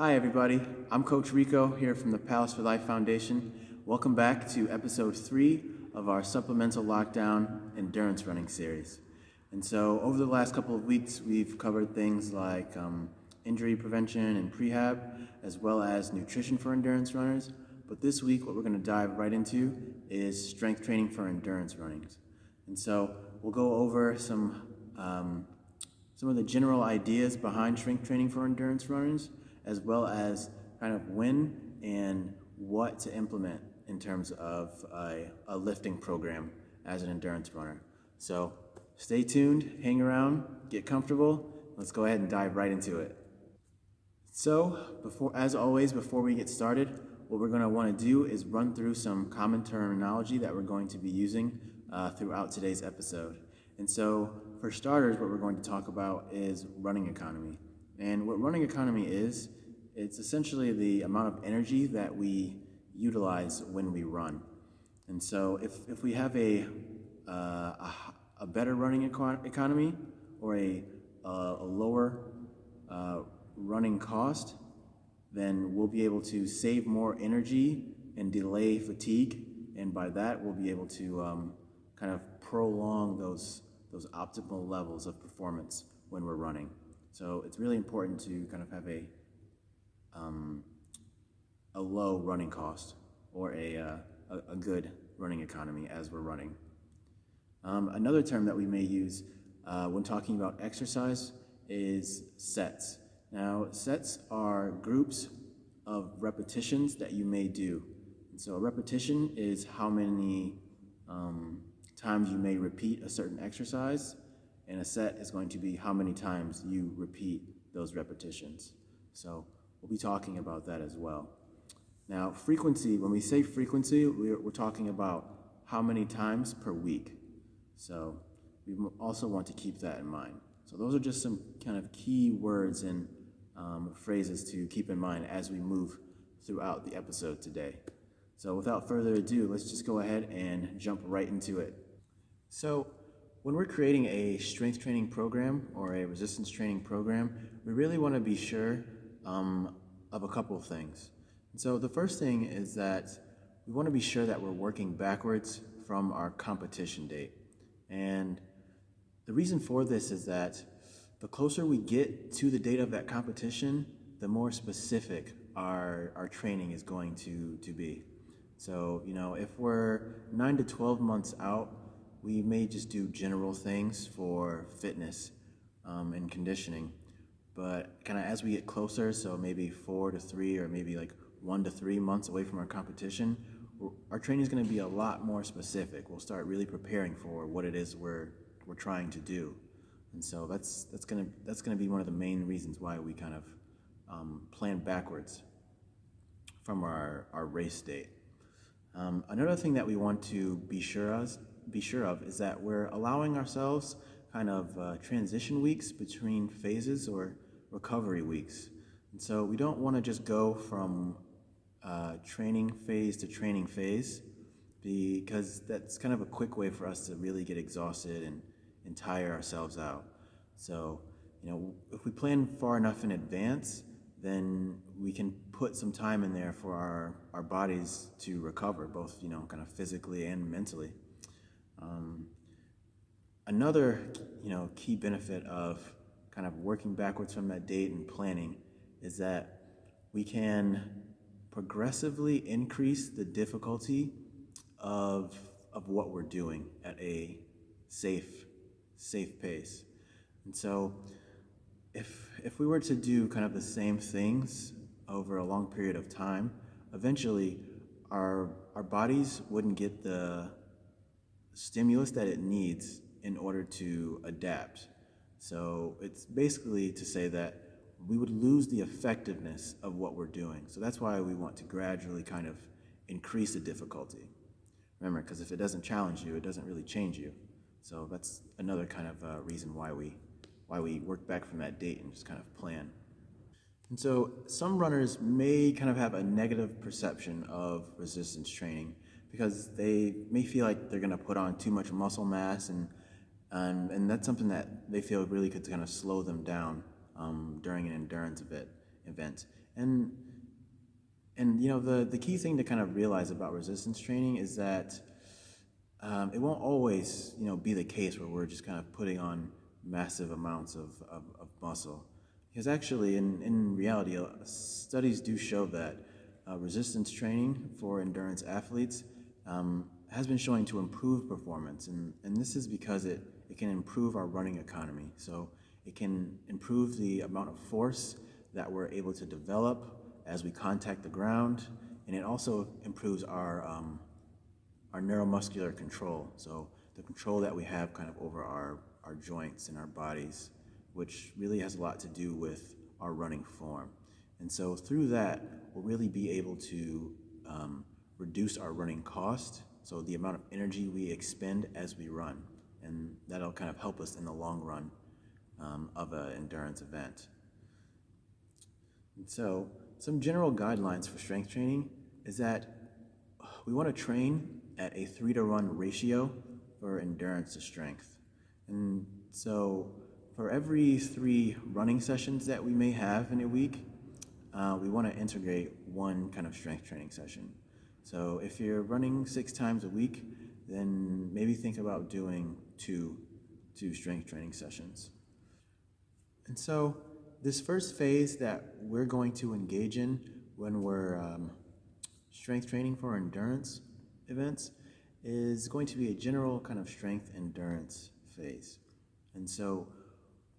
Hi, everybody. I'm Coach Rico here from the Palace for Life Foundation. Welcome back to episode 3 of our supplemental lockdown endurance running series. And so, over the last couple of weeks, we've covered things like injury prevention and prehab, as well as nutrition for endurance runners. But this week, what we're going to dive right into is strength training for endurance runnings. And so, we'll go over some of the general ideas behind strength training for endurance runners, as well as kind of when and what to implement in terms of a lifting program as an endurance runner. So stay tuned, hang around, get comfortable. Let's go ahead and dive right into it. So before we get started, what we're going to want to do is run through some common terminology that we're going to be using throughout today's episode. And so for starters, what we're going to talk about is running economy. And what running economy is, it's essentially the amount of energy that we utilize when we run. And so if we have a better running economy or a lower running cost, then we'll be able to save more energy and delay fatigue. And by that, we'll be able to kind of prolong those optimal levels of performance when we're running. So it's really important to kind of have a low running cost or a good running economy as we're running. Another term that we may use when talking about exercise is sets. Now, sets are groups of repetitions that you may do. And so a repetition is how many times you may repeat a certain exercise, and a set is going to be how many times you repeat those repetitions. So we'll be talking about that as well. Now, frequency, when we say frequency, we're talking about how many times per week. So we also want to keep that in mind. So those are just some kind of key words and phrases to keep in mind as we move throughout the episode today. So without further ado, let's just go ahead and jump right into it. So when we're creating a strength training program or a resistance training program, we really want to be sure of a couple of things. And so the first thing is that we want to be sure that we're working backwards from our competition date. And the reason for this is that the closer we get to the date of that competition, the more specific our training is going to be. So, if we're 9 to 12 months out, we may just do general things for fitness and conditioning. But kind of as we get closer, so maybe 4 to 3 or maybe like 1 to 3 months away from our competition, our training is going to be a lot more specific. We'll start really preparing for what it is we're trying to do. And so that's going to be one of the main reasons why we kind of plan backwards from our race date. Another thing that we want to be sure of is that we're allowing ourselves kind of transition weeks between phases or recovery weeks. And so we don't want to just go from training phase to training phase, because that's kind of a quick way for us to really get exhausted and tire ourselves out. So, if we plan far enough in advance, then we can put some time in there for our bodies to recover, both, kind of physically and mentally. Another, key benefit of kind of working backwards from that date and planning is that we can progressively increase the difficulty of what we're doing at a safe pace. And so if we were to do kind of the same things over a long period of time, eventually our bodies wouldn't get the stimulus that it needs in order to adapt. So it's basically to say that we would lose the effectiveness of what we're doing. So that's why we want to gradually kind of increase the difficulty. Remember, because if it doesn't challenge you, it doesn't really change you. So that's another kind of reason why we work back from that date and just kind of plan. And so some runners may kind of have a negative perception of resistance training because they may feel like they're going to put on too much muscle mass, and that's something that they feel really could kind of slow them down during an endurance event. event. And the key thing to kind of realize about resistance training is that it won't always be the case where we're just kind of putting on massive amounts of muscle. Because actually, in reality, studies do show that resistance training for endurance athletes has been showing to improve performance. And this is because it can improve our running economy. So it can improve the amount of force that we're able to develop as we contact the ground. And it also improves our neuromuscular control. So the control that we have kind of over our joints and our bodies, which really has a lot to do with our running form. And so through that, we'll really be able to reduce our running cost, so the amount of energy we expend as we run. And that'll kind of help us in the long run of an endurance event. And so some general guidelines for strength training is that we want to train at a 3-to-1 ratio for endurance to strength. And so for every 3 running sessions that we may have in a week, we want to integrate 1 kind of strength training session. So if you're running 6 times a week, then maybe think about doing two strength training sessions. And so this first phase that we're going to engage in when we're strength training for endurance events is going to be a general kind of strength endurance phase. And so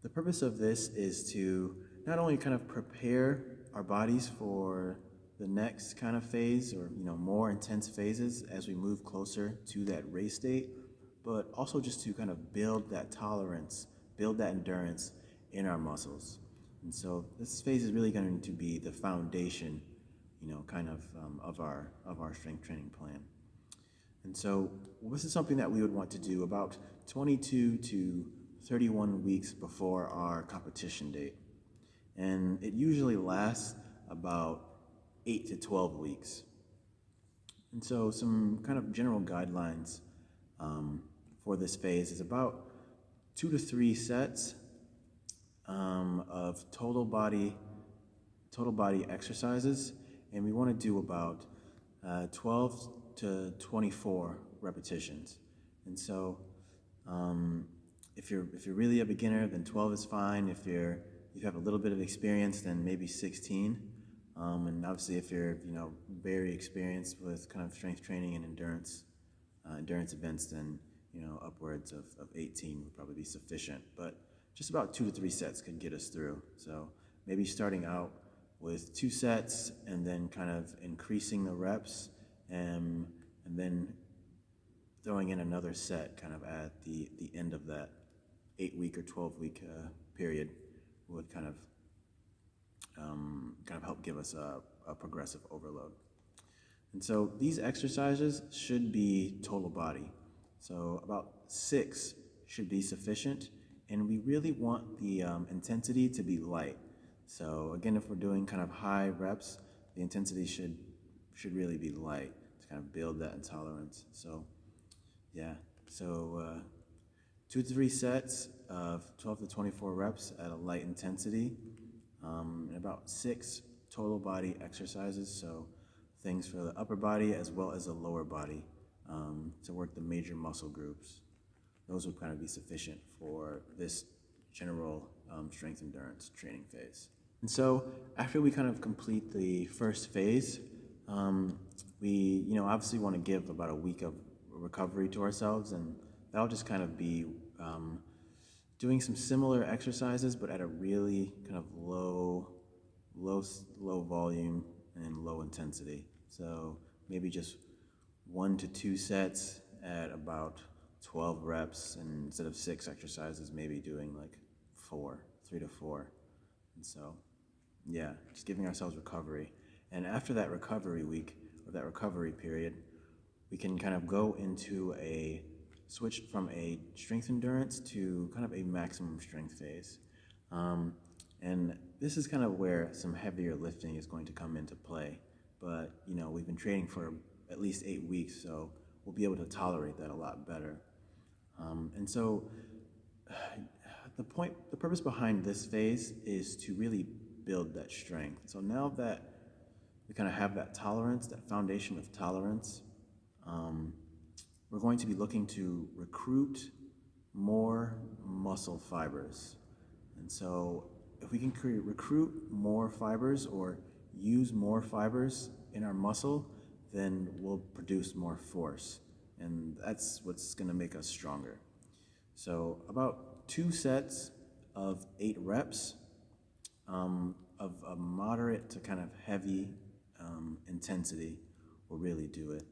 the purpose of this is to not only kind of prepare our bodies for the next kind of phase or more intense phases as we move closer to that race state, but also just to kind of build that tolerance, build that endurance in our muscles. And so this phase is really going to be the foundation, of our strength training plan. And so this is something that we would want to do about 22 to 31 weeks before our competition date. And it usually lasts about 8 to 12 weeks. And so some kind of general guidelines for this phase is about 2 to 3 sets of total body exercises, and we want to do about 12 to 24 repetitions. And so if you're really a beginner, then 12 is fine. If you have a little bit of experience, then maybe 16. And obviously, if you're very experienced with kind of strength training and endurance events, then upwards of 18 would probably be sufficient. But just about 2 to 3 sets could get us through. So maybe starting out with 2 sets and then kind of increasing the reps and then throwing in another set kind of at the end of that 8-week or 12-week period would kind of help give us a progressive overload. And so these exercises should be total body. So about 6 should be sufficient, and we really want the intensity to be light. So again, if we're doing kind of high reps, the intensity should really be light to kind of build that intolerance. So yeah, so 2 to 3 sets of 12 to 24 reps at a light intensity, and about 6 total body exercises, so things for the upper body as well as the lower body to work the major muscle groups. Those would kind of be sufficient for this general strength endurance training phase. And so after we kind of complete the first phase, we obviously want to give about a week of recovery to ourselves, and that'll just kind of be doing some similar exercises but at a really kind of low volume and low intensity. So maybe just 1 to 2 sets at about 12 reps, and instead of 6 exercises, maybe doing like 3 to 4. And so yeah, just giving ourselves recovery. And after that recovery week or that recovery period, we can kind of go into a switch from a strength endurance to kind of a maximum strength phase. And this is kind of where some heavier lifting is going to come into play. But, we've been training for at least 8 weeks, so we'll be able to tolerate that a lot better. And so the purpose behind this phase is to really build that strength. So now that we kind of have that tolerance, that foundation of tolerance, um, we're going to be looking to recruit more muscle fibers. And so if we can recruit more fibers or use more fibers in our muscle, then we'll produce more force. And that's what's going to make us stronger. So about 2 sets of 8 reps of a moderate to kind of heavy intensity will really do it.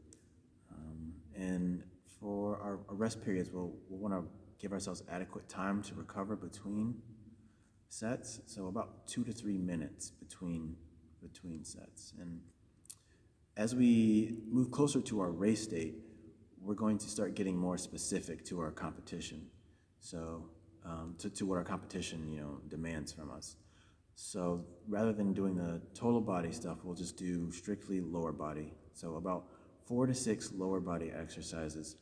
And for our rest periods, we'll want to give ourselves adequate time to recover between sets. So about 2 to 3 minutes between sets. And as we move closer to our race date, we're going to start getting more specific to our competition. So to what our competition, demands from us. So rather than doing the total body stuff, we'll just do strictly lower body. So about 4 to 6 lower body exercises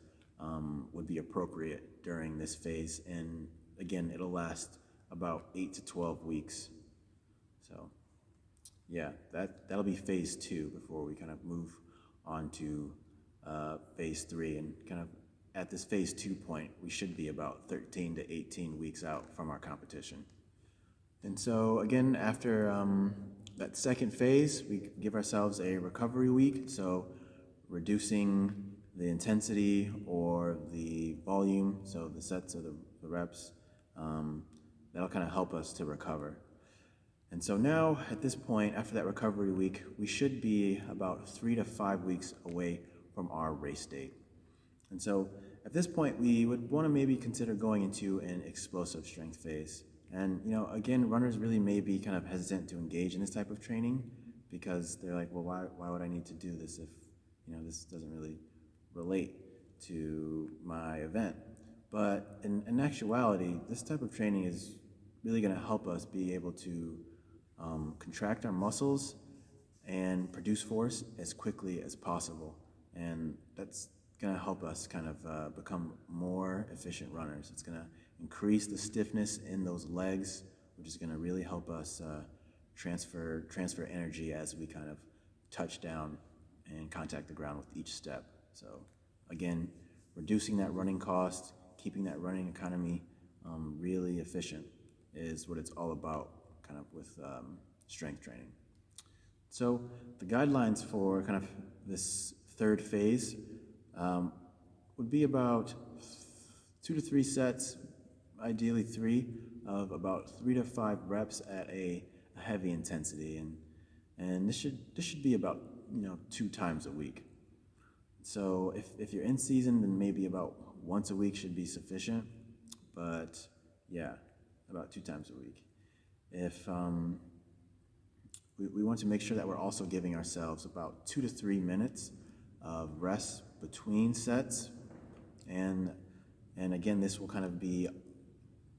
would be appropriate during this phase. And again, it'll last about 8 to 12 weeks. So yeah, that'll be phase 2 before we kind of move on to phase 3. And kind of at this phase 2 point, we should be about 13 to 18 weeks out from our competition. And so again, after that second phase, we give ourselves a recovery week. So reducing the intensity or the volume, so the sets of the reps, that'll kind of help us to recover. And so now, at this point, after that recovery week, we should be about 3 to 5 weeks away from our race date. And so at this point, we would want to maybe consider going into an explosive strength phase. And, again, runners really may be kind of hesitant to engage in this type of training because they're like, well, why would I need to do this if, this doesn't really relate to my event? But in actuality, this type of training is really going to help us be able to contract our muscles and produce force as quickly as possible. And that's going to help us kind of become more efficient runners. It's going to increase the stiffness in those legs, which is going to really help us transfer energy as we kind of touch down and contact the ground with each step. So again, reducing that running cost, keeping that running economy really efficient is what it's all about kind of with strength training. So the guidelines for kind of this third phase would be about 2 to 3 sets, ideally 3, of about 3 to 5 reps at a heavy intensity, and this should be about 2 times a week. So if you're in season, then maybe about once a week should be sufficient, but yeah, about 2 times a week. If we want to make sure that we're also giving ourselves about 2 to 3 minutes of rest between sets, and again, this will kind of be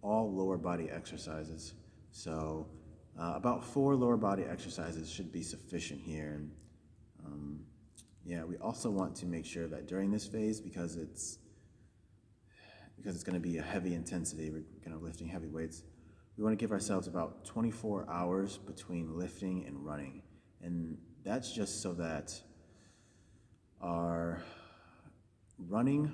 all lower body exercises. So about 4 lower body exercises should be sufficient here. And we also want to make sure that during this phase, because it's going to be a heavy intensity, we're kind of lifting heavy weights, we want to give ourselves about 24 hours between lifting and running. And that's just so that our running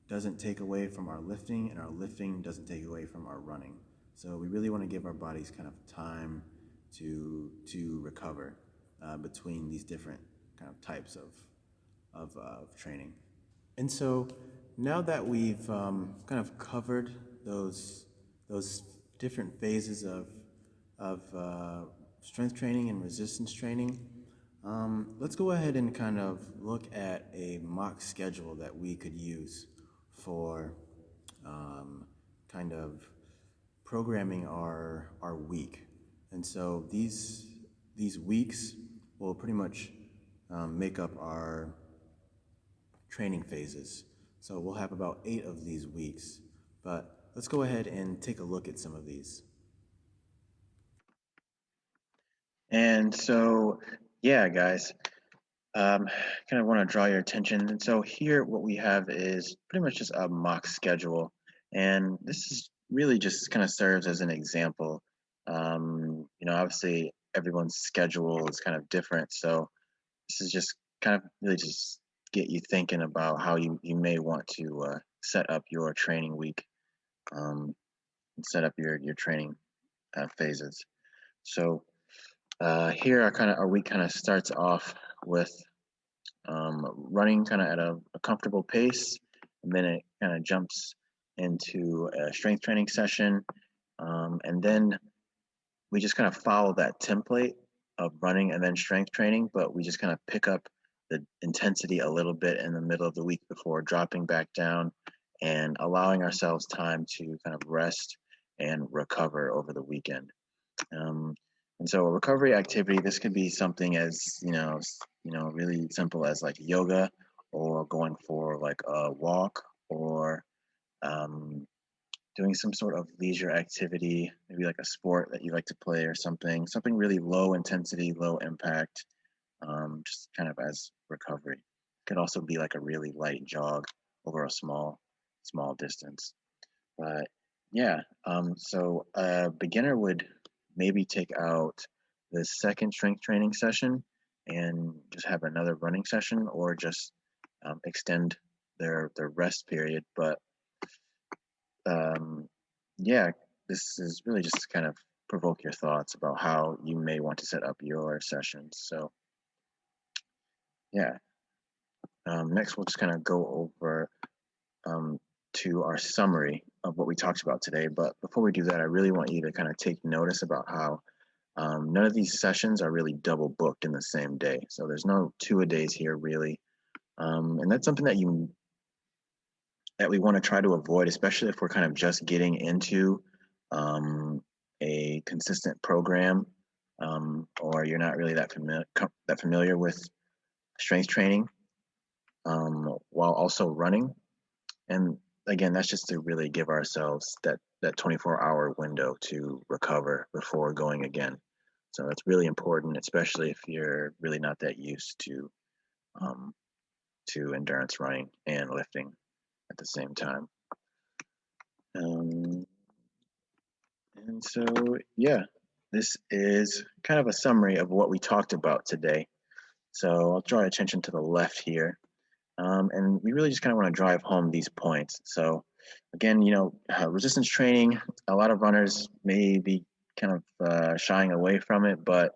doesn't take away from our lifting, and our lifting doesn't take away from our running. So we really want to give our bodies kind of time to recover between these different kind of types of training. And so now that we've kind of covered those different phases of strength training and resistance training, let's go ahead and kind of look at a mock schedule that we could use for kind of programming our week. And so these weeks will pretty much make up our training phases. So we'll have about 8 of these weeks, but let's go ahead and take a look at some of these. And so, yeah, guys, kind of want to draw your attention. And so here what we have is pretty much just a mock schedule. And this is really just kind of serves as an example. obviously everyone's schedule is kind of different. So this is just kind of really just get you thinking about how you may want to set up your training week, and set up your training phases. So here our week kind of starts off with running kind of at a comfortable pace, and then it kind of jumps into a strength training session, and then we just kind of follow that template of running and then strength training, but we just kind of pick up the intensity a little bit in the middle of the week before dropping back down and allowing ourselves time to kind of rest and recover over the weekend. Um, and so a recovery activity, this could be something as, really simple as like yoga, or going for like a walk, or um, doing some sort of leisure activity, maybe like a sport that you like to play or something really low intensity, low impact, just kind of as recovery. It could also be like a really light jog over a small distance. But yeah, so a beginner would maybe take out the second strength training session and just have another running session, or just extend their rest period. But um, yeah, this is really just to kind of provoke your thoughts about how you may want to set up your sessions. So yeah, next we'll just kind of go over um, to our summary of what we talked about today. But before we do that, I really want you to kind of take notice about how none of these sessions are really double booked in the same day. So there's no two-a-days here really, and that's something that we want to try to avoid, especially if we're kind of just getting into um, a consistent program, or you're not really that familiar with strength training, while also running. And again, that's just to really give ourselves that 24-hour window to recover before going again. So that's really important, especially if you're really not that used um, to endurance running and lifting at the same time. Um, and so, yeah, this is kind of a summary of what we talked about today. So I'll draw attention to the left here. And we really just kind of want to drive home these points. So again, resistance training, a lot of runners may be kind of shying away from it, but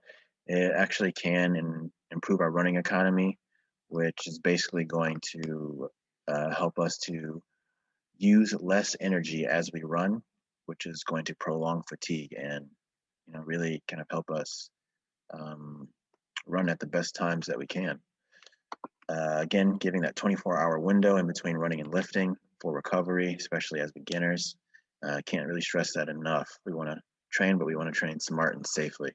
it actually can improve our running economy, which is basically going to help us to use less energy as we run, which is going to prolong fatigue and really kind of help us um, run at the best times that we can. Again, giving that 24-hour window in between running and lifting for recovery, especially as beginners. Can't really stress that enough. We want to train, but we want to train smart and safely.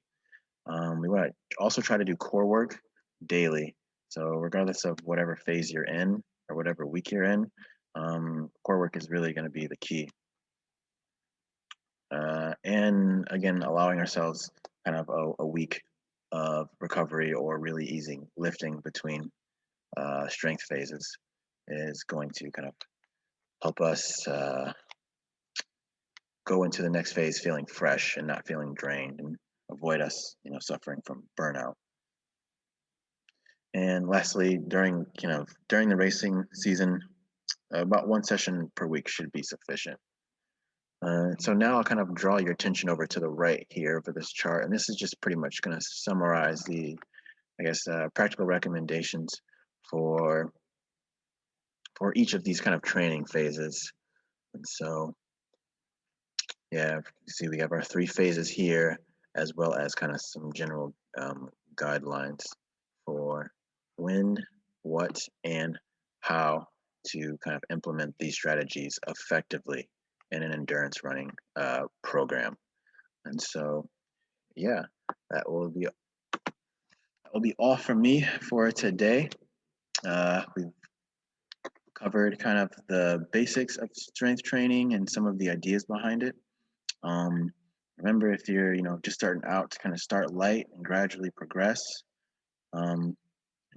We want to also try to do core work daily. So regardless of whatever phase you're in or whatever week you're in, core work is really going to be the key. And again, allowing ourselves kind of a week of recovery or really easing lifting between strength phases is going to kind of help us go into the next phase feeling fresh and not feeling drained, and avoid us, suffering from burnout. And lastly, during the racing season, about one session per week should be sufficient. So now I'll kind of draw your attention over to the right here for this chart, and this is just pretty much going to summarize the, practical recommendations for each of these kind of training phases. And so, yeah, you see we have our three phases here, as well as kind of some general guidelines for when, what, and how to kind of implement these strategies effectively in an endurance running program. And so, yeah, that will be all from me for today. We've covered kind of the basics of strength training and some of the ideas behind it. Um, Remember, if you're just starting out, to kind of start light and gradually progress, and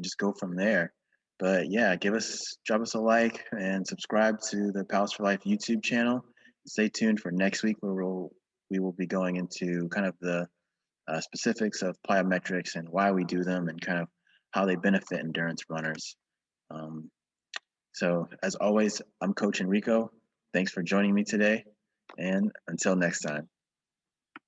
just go from there. But yeah, drop us a like and subscribe to the Palace for Life YouTube channel. Stay tuned for next week, where we will be going into kind of the specifics of plyometrics and why we do them and kind of how they benefit endurance runners. Um, so, as always, I'm Coach Enrico. Thanks for joining me today, and until next time.